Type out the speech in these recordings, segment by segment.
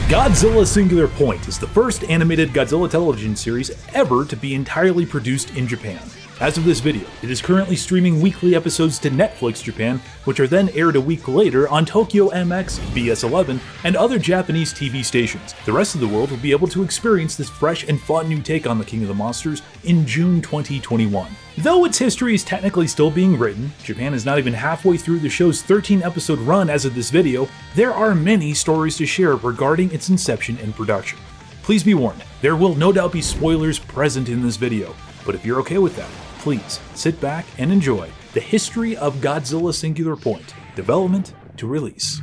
Godzilla Singular Point is the first animated Godzilla television series ever to be entirely produced in Japan. As of this video, it is currently streaming weekly episodes to Netflix Japan, which are then aired a week later on Tokyo MX, BS11, and other Japanese TV stations. The rest of the world will be able to experience this fresh and fun new take on the King of the Monsters in June 2021. Though its history is technically still being written, Japan is not even halfway through the show's 13-episode run as of this video, there are many stories to share regarding its inception and production. Please be warned, there will no doubt be spoilers present in this video, but if you're okay with that, please sit back and enjoy the history of Godzilla Singular Point, development to release.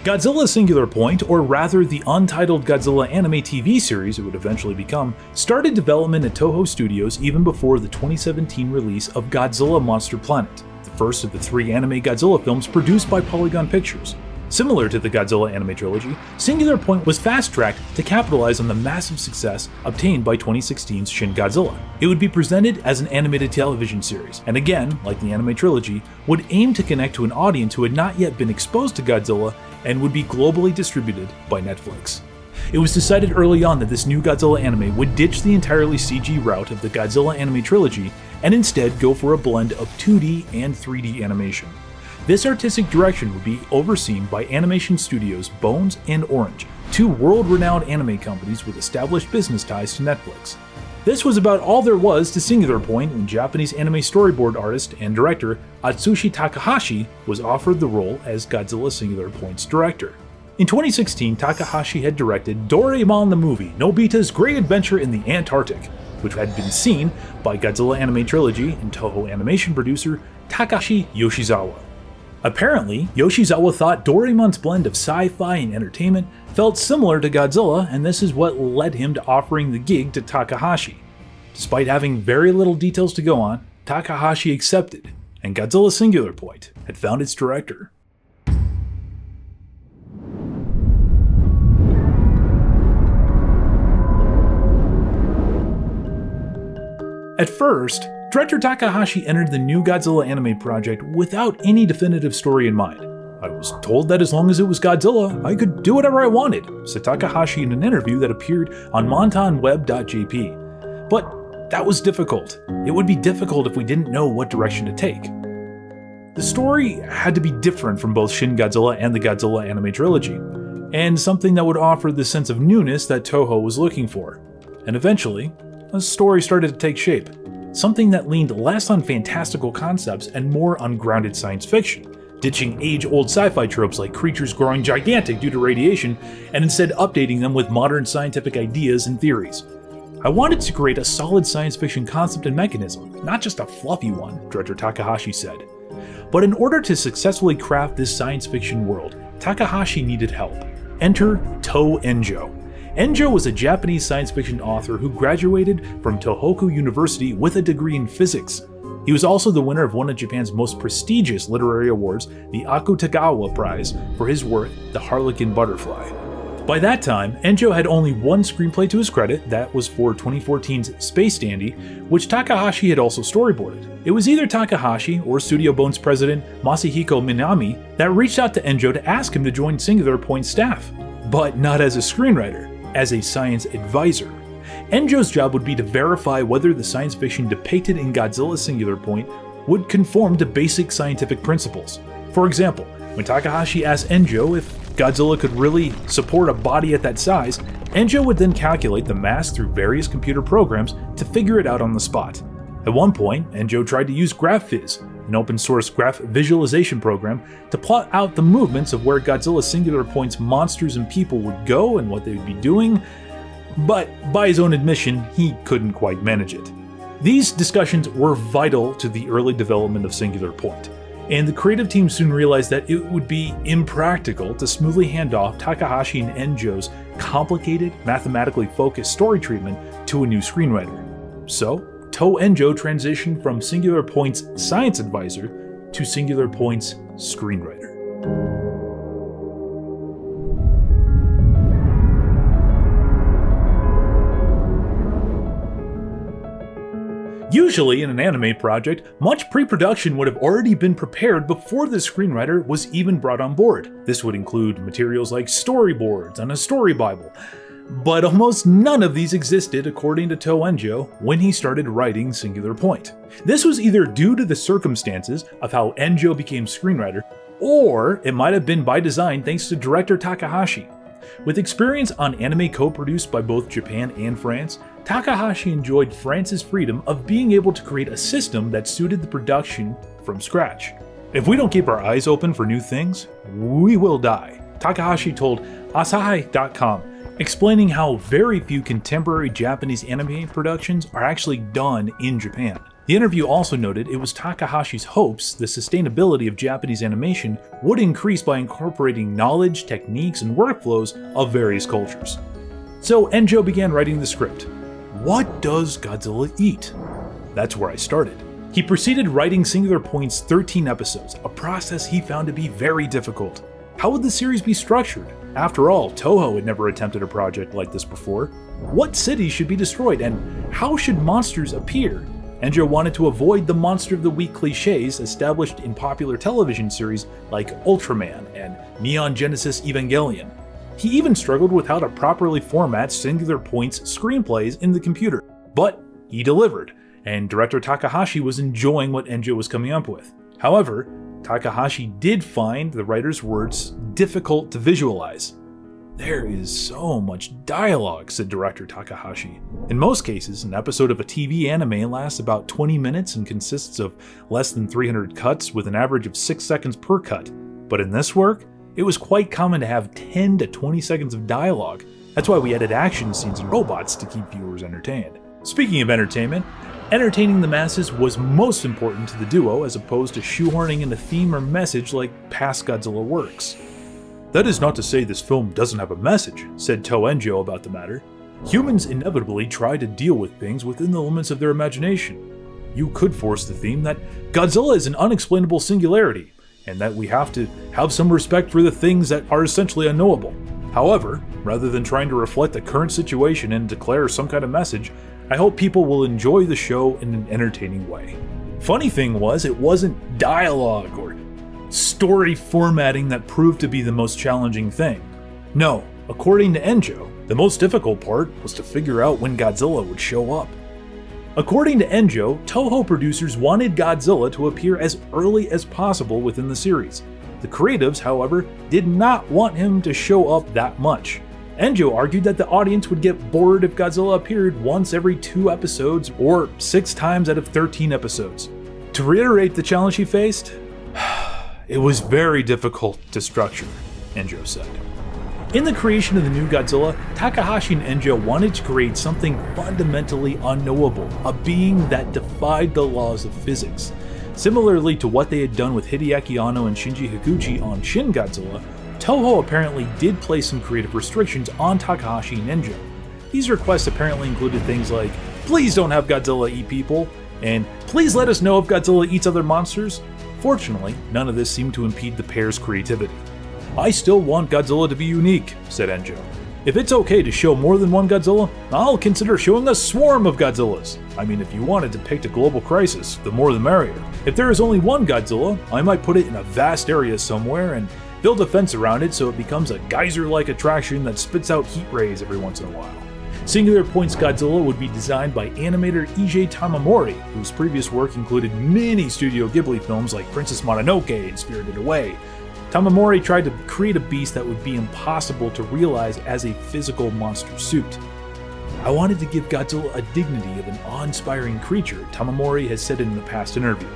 Godzilla Singular Point, or rather the untitled Godzilla anime TV series it would eventually become, started development at Toho Studios even before the 2017 release of Godzilla Monster Planet, the first of the 3 anime Godzilla films produced by Polygon Pictures. Similar to the Godzilla anime trilogy, Singular Point was fast-tracked to capitalize on the massive success obtained by 2016's Shin Godzilla. It would be presented as an animated television series, and again, like the anime trilogy, would aim to connect to an audience who had not yet been exposed to Godzilla and would be globally distributed by Netflix. It was decided early on that this new Godzilla anime would ditch the entirely CG route of the Godzilla anime trilogy and instead go for a blend of 2D and 3D animation. This artistic direction would be overseen by animation studios Bones and Orange, 2 world-renowned anime companies with established business ties to Netflix. This was about all there was to Singular Point when Japanese anime storyboard artist and director Atsushi Takahashi was offered the role as Godzilla Singular Point's director. In 2016, Takahashi had directed Doraemon the Movie, Nobita's Great Adventure in the Antarctic, which had been seen by Godzilla Anime Trilogy and Toho animation producer Takashi Yoshizawa. Apparently, Yoshizawa thought Doraemon's blend of sci-fi and entertainment felt similar to Godzilla, and this is what led him to offering the gig to Takahashi. Despite having very little details to go on, Takahashi accepted, and Godzilla Singular Point had found its director. At first, director Takahashi entered the new Godzilla anime project without any definitive story in mind. "I was told that as long as it was Godzilla, I could do whatever I wanted," said Takahashi in an interview that appeared on montanweb.jp. But that was difficult. It would be difficult if we didn't know what direction to take. The story had to be different from both Shin Godzilla and the Godzilla anime trilogy, and something that would offer the sense of newness that Toho was looking for. And eventually, a story started to take shape. Something that leaned less on fantastical concepts and more on grounded science fiction, ditching age-old sci-fi tropes like creatures growing gigantic due to radiation and instead updating them with modern scientific ideas and theories. "I wanted to create a solid science fiction concept and mechanism, not just a fluffy one," director Takahashi said. But in order to successfully craft this science fiction world, Takahashi needed help. Enter To Enjo. Enjo was a Japanese science fiction author who graduated from Tohoku University with a degree in physics. He was also the winner of one of Japan's most prestigious literary awards, the Akutagawa Prize, for his work, The Harlequin Butterfly. By that time, Enjo had only one screenplay to his credit, that was for 2014's Space Dandy, which Takahashi had also storyboarded. It was either Takahashi or Studio Bones president Masahiko Minami that reached out to Enjo to ask him to join Singular Point's staff, but not as a screenwriter, as a science advisor. Enjo's job would be to verify whether the science fiction depicted in Godzilla Singular Point would conform to basic scientific principles. For example, when Takahashi asked Enjo if Godzilla could really support a body at that size, Enjo would then calculate the mass through various computer programs to figure it out on the spot. At one point, Enjo tried to use GraphViz, an open-source graph visualization program, to plot out the movements of where Godzilla Singular Point's monsters and people would go and what they would be doing, but by his own admission, he couldn't quite manage it. These discussions were vital to the early development of Singular Point, and the creative team soon realized that it would be impractical to smoothly hand off Takahashi and Enjo's complicated, mathematically focused story treatment to a new screenwriter. So, To Enjo transitioned from Singular Point's science advisor to Singular Point's screenwriter. Usually in an anime project, much pre-production would have already been prepared before the screenwriter was even brought on board. This would include materials like storyboards and a story bible. But almost none of these existed according to Toho Enjo when he started writing Singular Point. This was either due to the circumstances of how Enjo became screenwriter, or it might have been by design thanks to director Takahashi. With experience on anime co-produced by both Japan and France, Takahashi enjoyed France's freedom of being able to create a system that suited the production from scratch. If we don't keep our eyes open for new things, we will die, Takahashi told Asahi.com, explaining how very few contemporary Japanese anime productions are actually done in Japan. The interview also noted it was Takahashi's hopes the sustainability of Japanese animation would increase by incorporating knowledge, techniques, and workflows of various cultures. So Enjo began writing the script. What does Godzilla eat? That's where I started. He proceeded writing Singular Point's 13 episodes, a process he found to be very difficult. How would the series be structured? After all, Toho had never attempted a project like this before. What cities should be destroyed, and how should monsters appear? Enjo wanted to avoid the Monster of the Week cliches established in popular television series like Ultraman and Neon Genesis Evangelion. He even struggled with how to properly format Singular Point's screenplays in the computer. But he delivered, and director Takahashi was enjoying what Enjo was coming up with. However, Takahashi did find the writer's words difficult to visualize. There is so much dialogue, said director Takahashi. In most cases, an episode of a TV anime lasts about 20 minutes and consists of less than 300 cuts with an average of 6 seconds per cut. But in this work, it was quite common to have 10 to 20 seconds of dialogue. That's why we added action scenes and robots to keep viewers entertained. Speaking of entertainment, entertaining the masses was most important to the duo as opposed to shoehorning in a theme or message like past Godzilla works. That is not to say this film doesn't have a message, said Toho Enjo about the matter. Humans inevitably try to deal with things within the limits of their imagination. You could force the theme that Godzilla is an unexplainable singularity, and that we have to have some respect for the things that are essentially unknowable. However, rather than trying to reflect the current situation and declare some kind of message, I hope people will enjoy the show in an entertaining way. Funny thing was, it wasn't dialogue or story formatting that proved to be the most challenging thing. No, according to Enjo, the most difficult part was to figure out when Godzilla would show up. According to Enjo, Toho producers wanted Godzilla to appear as early as possible within the series. The creatives, however, did not want him to show up that much. Enjo argued that the audience would get bored if Godzilla appeared once every 2 episodes or 6 times out of 13 episodes. To reiterate the challenge he faced, it was very difficult to structure, Enjo said. In the creation of the new Godzilla, Takahashi and Enjo wanted to create something fundamentally unknowable, a being that defied the laws of physics. Similarly to what they had done with Hideaki Anno and Shinji Higuchi on Shin Godzilla, Toho apparently did place some creative restrictions on Takahashi and Enjo. These requests apparently included things like, please don't have Godzilla eat people, and please let us know if Godzilla eats other monsters. Fortunately, none of this seemed to impede the pair's creativity. I still want Godzilla to be unique, said Enjo. If it's okay to show more than one Godzilla, I'll consider showing a swarm of Godzillas. I mean, if you wanted to depict a global crisis, the more the merrier. If there is only one Godzilla, I might put it in a vast area somewhere and build a fence around it so it becomes a geyser-like attraction that spits out heat rays every once in a while. Singular Point's Godzilla would be designed by animator Eiji Tamamori, whose previous work included many Studio Ghibli films like Princess Mononoke and Spirited Away. Tamamori tried to create a beast that would be impossible to realize as a physical monster suit. I wanted to give Godzilla a dignity of an awe-inspiring creature, Tamamori has said in a past interview.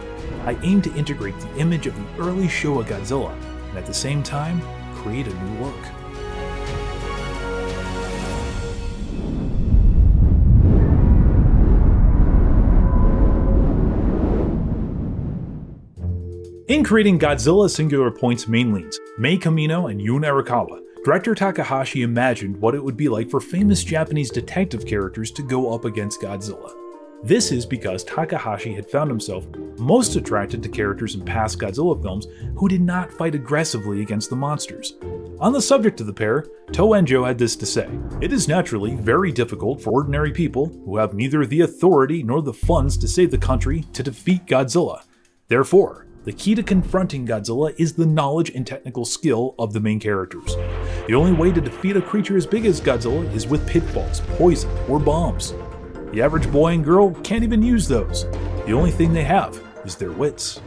I aim to integrate the image of the early Showa Godzilla, and at the same time, create a new look. In creating Godzilla Singular Point's main leads, Mei Kamino and Yun Arakawa, director Takahashi imagined what it would be like for famous Japanese detective characters to go up against Godzilla. This is because Takahashi had found himself most attracted to characters in past Godzilla films who did not fight aggressively against the monsters. On the subject of the pair, Toenjo had this to say: "It is naturally very difficult for ordinary people who have neither the authority nor the funds to save the country to defeat Godzilla. Therefore, the key to confronting Godzilla is the knowledge and technical skill of the main characters. The only way to defeat a creature as big as Godzilla is with pitfalls, poison, or bombs. The average boy and girl can't even use those. The only thing they have is their wits."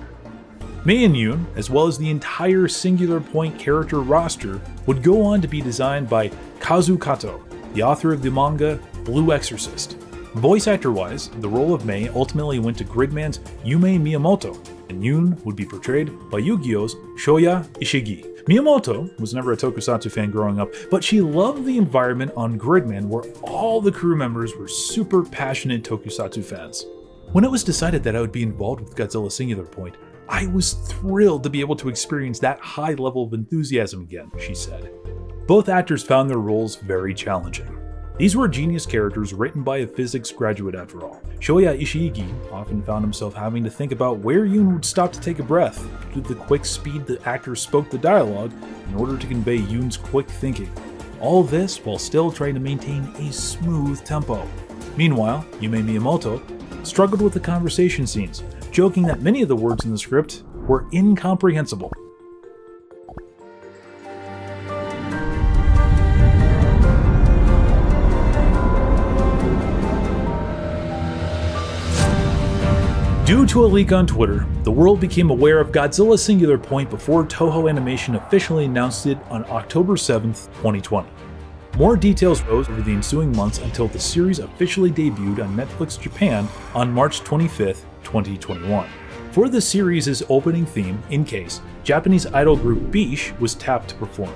Mei and Yoon, as well as the entire Singular Point character roster, would go on to be designed by Kazu Kato, the author of the manga Blue Exorcist. Voice actor-wise, the role of Mei ultimately went to Gridman's Yume Miyamoto, and Yoon would be portrayed by Yu-Gi-Oh's Shoya Ishigi. Miyamoto was never a tokusatsu fan growing up, but she loved the environment on Gridman where all the crew members were super passionate tokusatsu fans. When it was decided that I would be involved with Godzilla Singular Point, I was thrilled to be able to experience that high level of enthusiasm again, she said. Both actors found their roles very challenging. These were genius characters written by a physics graduate after all. Shoya Ishii often found himself having to think about where Yoon would stop to take a breath due to the quick speed the actors spoke the dialogue in order to convey Yoon's quick thinking. All this while still trying to maintain a smooth tempo. Meanwhile, Yume Miyamoto struggled with the conversation scenes, joking that many of the words in the script were incomprehensible. Due to a leak on Twitter, the world became aware of Godzilla Singular Point before Toho Animation officially announced it on October 7, 2020. More details rose over the ensuing months until the series officially debuted on Netflix Japan on March 25, 2021. For the series' opening theme, In Case, Japanese idol group Bish was tapped to perform.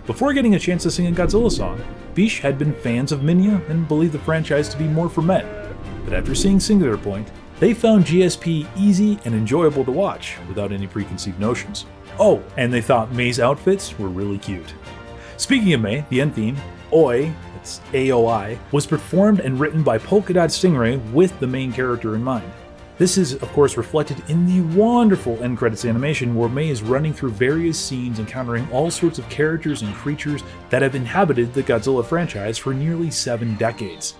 Before getting a chance to sing a Godzilla song, Bish had been fans of Minya and believed the franchise to be more for men. But after seeing Singular Point, they found GSP easy and enjoyable to watch without any preconceived notions. Oh, and they thought Mei's outfits were really cute. Speaking of Mei, the end theme, Oi, it's AOI, was performed and written by Polka Dot Stingray with the main character in mind. This is, of course, reflected in the wonderful end credits animation where Mei is running through various scenes encountering all sorts of characters and creatures that have inhabited the Godzilla franchise for nearly 7 decades.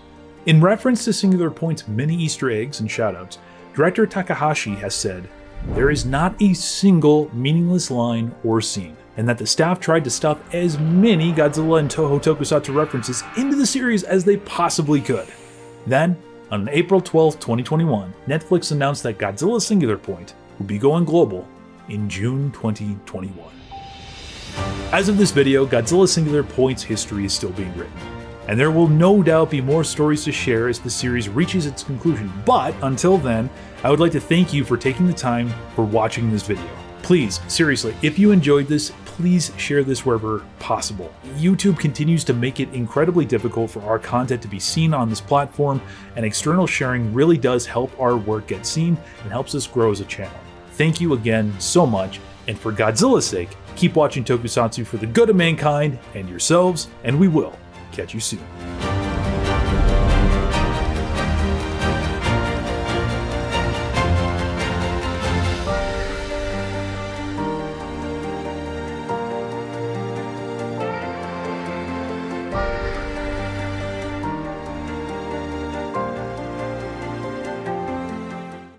In reference to Singular Point's many Easter eggs and shoutouts, director Takahashi has said, "There is not a single meaningless line or scene, and that the staff tried to stuff as many Godzilla and Toho Tokusatsu references into the series as they possibly could." Then, on April 12, 2021, Netflix announced that Godzilla Singular Point would be going global in June 2021. As of this video, Godzilla Singular Point's history is still being written, and there will no doubt be more stories to share as the series reaches its conclusion. But until then, I would like to thank you for taking the time for watching this video. Please, seriously, if you enjoyed this, please share this wherever possible. YouTube continues to make it incredibly difficult for our content to be seen on this platform, and external sharing really does help our work get seen and helps us grow as a channel. Thank you again so much, and for Godzilla's sake, keep watching Tokusatsu for the good of mankind and yourselves, and we will catch you soon.